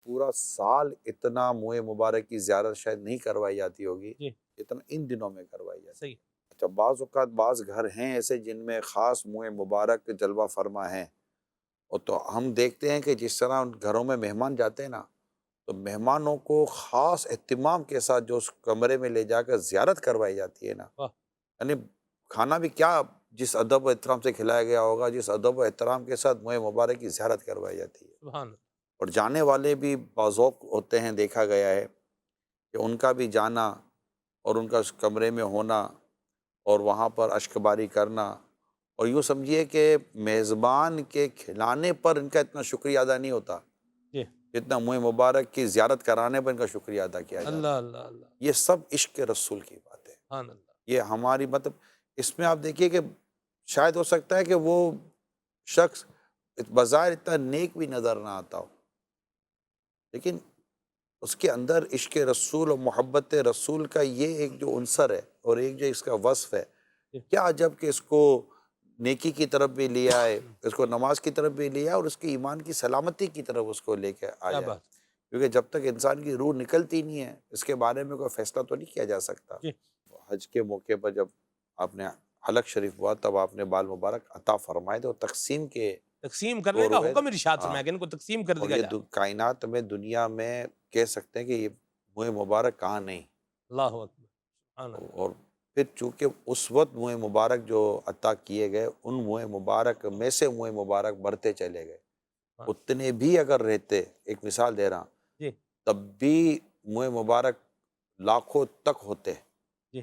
پورا سال اتنا منہ مبارک کی زیارت شاید نہیں کروائی جاتی ہوگی جی اتنا ان دنوں میں کروائی جاتی ہے۔ صحیح۔ اچھا، بعض اوقات بعض گھر ہیں ایسے جن میں خاص منہ مبارک جلوہ فرما ہیں، اور تو ہم دیکھتے ہیں کہ جس طرح ان گھروں میں مہمان جاتے ہیں نا، تو مہمانوں کو خاص اہتمام کے ساتھ جو اس کمرے میں لے جا کر زیارت کروائی جاتی ہے نا، واہ یعنی کھانا بھی کیا، جس ادب و احترام سے کھلایا گیا ہوگا، جس ادب و احترام کے ساتھ منہ مبارک کی زیارت کروائی جاتی ہے۔ سبحان اللہ۔ اور جانے والے بھی باذوق ہوتے ہیں، دیکھا گیا ہے کہ ان کا بھی جانا اور ان کا اس کمرے میں ہونا اور وہاں پر اشک باری کرنا، اور یوں سمجھیے کہ میزبان کے کھلانے پر ان کا اتنا شکریہ ادا نہیں ہوتا جی جتنا منہ مبارک کی زیارت کرانے پر ان کا شکریہ ادا کیا اللہ جاتا ہے۔ اللہ اللہ یہ سب عشق رسول کی بات ہے۔ سبحان اللہ۔ یہ ہماری مطلب اس میں آپ دیکھیے کہ شاید ہو سکتا ہے کہ وہ شخص بظاہر اتنا نیک بھی نظر نہ آتا ہو، لیکن اس کے اندر عشق رسول اور محبت رسول کا یہ ایک جو عنصر ہے اور ایک جو اس کا وصف ہے، جی کیا عجب کہ اس کو نیکی کی طرف بھی لے آئے، اس کو نماز کی طرف بھی لے آئے، اور اس کے ایمان کی سلامتی کی طرف اس کو لے کے آ کیا جائے، بات۔ کیونکہ جب تک انسان کی روح نکلتی نہیں ہے اس کے بارے میں کوئی فیصلہ تو نہیں کیا جا سکتا۔ جی حج کے موقع پر جب آپ نے حلق شریف ہوا تب آپ نے بال مبارک عطا فرمائے تھے اور تقسیم کے تقسیم کرنے وہ کا روئے، حکم ارشاد ہاں، فرمایا کہ ان کو تقسیم کر اور دیا یہ جائے۔ کائنات میں دنیا میں کہہ سکتے ہیں کہ یہ منہ مبارک کہاں نہیں، اللہ اکبر سبحان اللہ۔ اور پھر چونکہ اس وقت منہ مبارک جو عطا کیے گئے ان منہ مبارک میں سے منہ مبارک بڑھتے چلے گئے، ہاں، اتنے بھی اگر رہتے، ایک مثال دے رہا ہوں، جی تب بھی منہ مبارک لاکھوں تک ہوتے، جی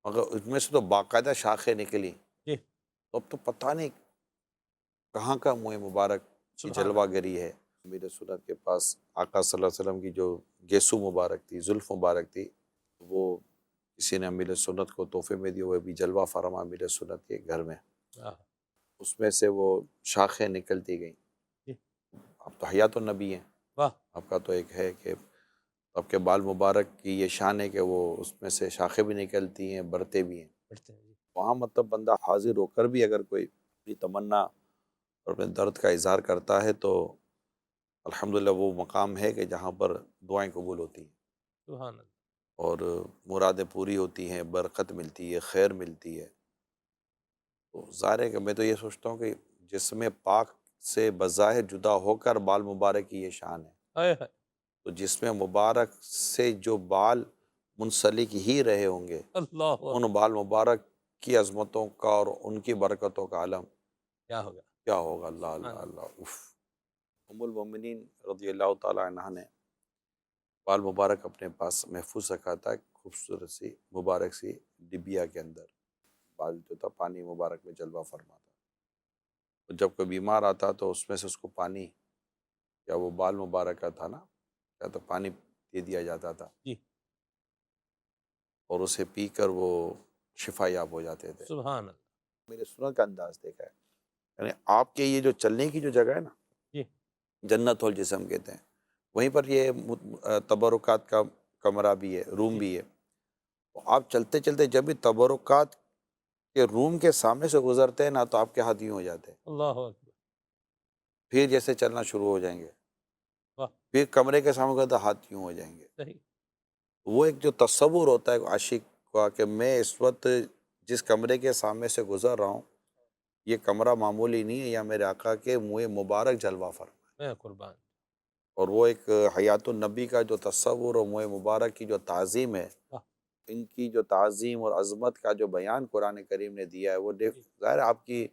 مگر اس میں سے تو باقاعدہ شاخیں نکلی، جی تو اب تو پتہ نہیں کہاں کا منہ مبارک کی سبحان جلوہ اللہ۔ گری ہے۔ امیر سنت کے پاس آقا صلی اللہ علیہ وسلم کی جو گیسو مبارک تھی، زلف مبارک تھی، وہ کسی نے امیر سنت کو تحفے میں دی، وہ بھی جلوہ فرما امیر سنت کے گھر میں، واہ، اس میں سے وہ شاخیں نکلتی گئیں۔ جی اب تو حیات النبی ہیں، واہ آپ کا تو ایک ہے کہ آپ کے بال مبارک کی یہ شان ہے کہ وہ اس میں سے شاخیں بھی نکلتی ہیں، بڑھتے بھی ہیں۔ پڑھتے ہیں جی۔ وہاں مطلب بندہ حاضر ہو کر بھی اگر کوئی اپنی تمنا اور اپنے درد کا اظہار کرتا ہے تو الحمدللہ وہ مقام ہے کہ جہاں پر دعائیں قبول ہوتی ہیں سبحان اللہ۔ اور مرادیں پوری ہوتی ہیں، برکت ملتی ہے، خیر ملتی ہے۔ تو ظاہر ہے کہ میں تو یہ سوچتا ہوں کہ جسم پاک سے بظاہر جدا ہو کر بال مبارک کی یہ شان ہے، ہائے ہائے تو جسم مبارک سے جو بال منسلک ہی رہے ہوں گے، اللہ اکبر۔ ان بال مبارک کی عظمتوں کا اور ان کی برکتوں کا عالم کیا ہوگا کیا ہوگا۔ اللہ سبحان اللہ اللہ۔ اللہ، اف۔ ام المومنین رضی اللہ تعالی عنہ نے بال مبارک اپنے پاس محفوظ رکھا تھا، ایک خوبصورت سی مبارک سی ڈبیا کے اندر بال جو تھا پانی مبارک میں جلوہ فرما تھا، تو جب کوئی بیمار آتا تو اس میں سے اس کو پانی، یا وہ بال مبارک کا تھا نا، کیا تو پانی دے دیا جاتا تھا، جی اور اسے پی کر وہ شفا یاب ہو جاتے تھے۔ سبحان اللہ۔ میرے سنت کا انداز دیکھا ہے، یعنی آپ کے یہ جو چلنے کی جو جگہ ہے نا، جی جنت ہال جسے ہم کہتے ہیں، وہیں پر یہ تبرکات کا کمرہ بھی ہے، روم جی بھی ہے، تو آپ چلتے چلتے جب بھی تبرکات کے روم کے سامنے سے گزرتے ہیں نا تو آپ کے ہاتھ یوں ہو جاتے ہیں، اللہ اکبر۔ پھر جیسے چلنا شروع ہو جائیں گے، واہ پھر کمرے کے سامنے گئے تو ہاتھ یوں ہو جائیں گے۔ صحیح۔ وہ ایک جو تصور ہوتا ہے عاشق کا کہ میں اس وقت جس کمرے کے سامنے سے گزر رہا ہوں، یہ کمرہ معمولی نہیں ہے، یا میرے آقا کے منہ مبارک جلوہ فرما، میں قربان۔ اور وہ ایک حیات النبی کا جو تصور اور منہ مبارک کی جو تعظیم ہے، واہ ان کی جو تعظیم اور عظمت کا جو بیان قرآن کریم نے دیا ہے، وہ جی ظاہر ہے آپ کی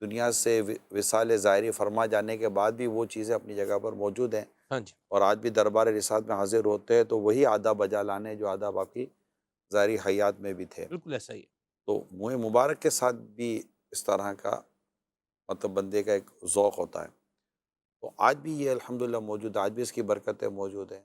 دنیا سے وصال ظاہری فرما جانے کے بعد بھی وہ چیزیں اپنی جگہ پر موجود ہیں، ہاں جی اور آج بھی دربار رسالت میں حاضر ہوتے ہیں تو وہی آداب بجا لانے جو آداب آپ کی ظاہری حیات میں بھی تھے۔ بالکل ایسا ہی ہے۔ تو منہ مبارک کے ساتھ بھی اس طرح کا مطلب بندے کا ایک ذوق ہوتا ہے، تو آج بھی یہ الحمدللہ موجود ہے، آج بھی اس کی برکتیں موجود ہیں۔